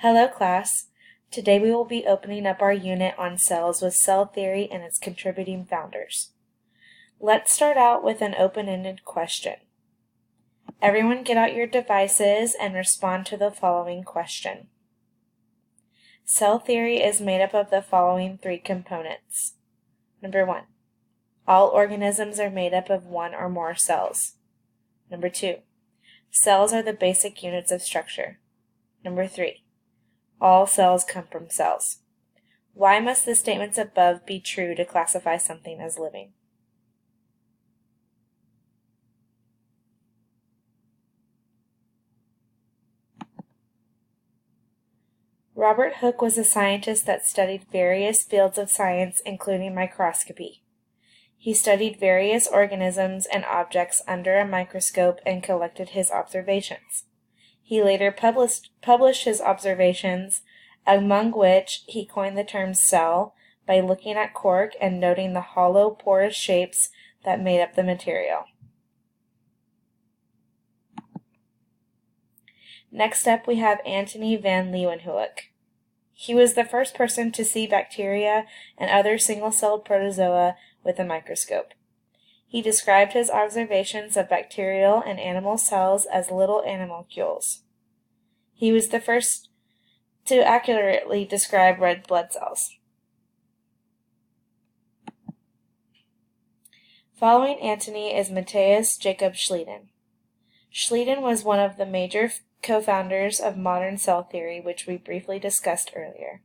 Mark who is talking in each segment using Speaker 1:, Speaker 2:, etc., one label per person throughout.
Speaker 1: Hello class. Today we will be opening up our unit on cells with cell theory and its contributing founders. Let's start out with an open-ended question. Everyone get out your devices and respond to the following question. Cell theory is made up of the following three components. Number 1. All organisms are made up of one or more cells. Number 2. Cells are the basic units of structure. Number 3. All cells come from cells. Why must the statements above be true to classify something as living? Robert Hooke was a scientist that studied various fields of science, including microscopy. He studied various organisms and objects under a microscope and collected his observations. He later published his observations, among which he coined the term cell by looking at cork and noting the hollow, porous shapes that made up the material. Next up, we have Antony van Leeuwenhoek. He was the first person to see bacteria and other single-celled protozoa with a microscope. He described his observations of bacterial and animal cells as little animalcules. He was the first to accurately describe red blood cells. Following Antony is Matthias Jacob Schleiden. Schleiden was one of the major co-founders of modern cell theory, which we briefly discussed earlier.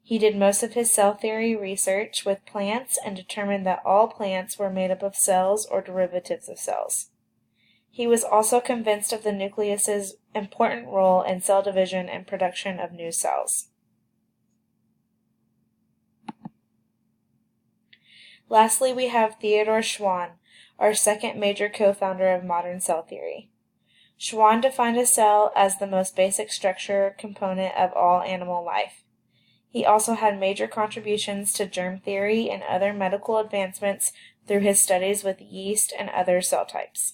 Speaker 1: He did most of his cell theory research with plants and determined that all plants were made up of cells or derivatives of cells. He was also convinced of the nucleus's important role in cell division and production of new cells. Lastly, we have Theodor Schwann, our second major co-founder of modern cell theory. Schwann defined a cell as the most basic structure component of all animal life. He also had major contributions to germ theory and other medical advancements through his studies with yeast and other cell types.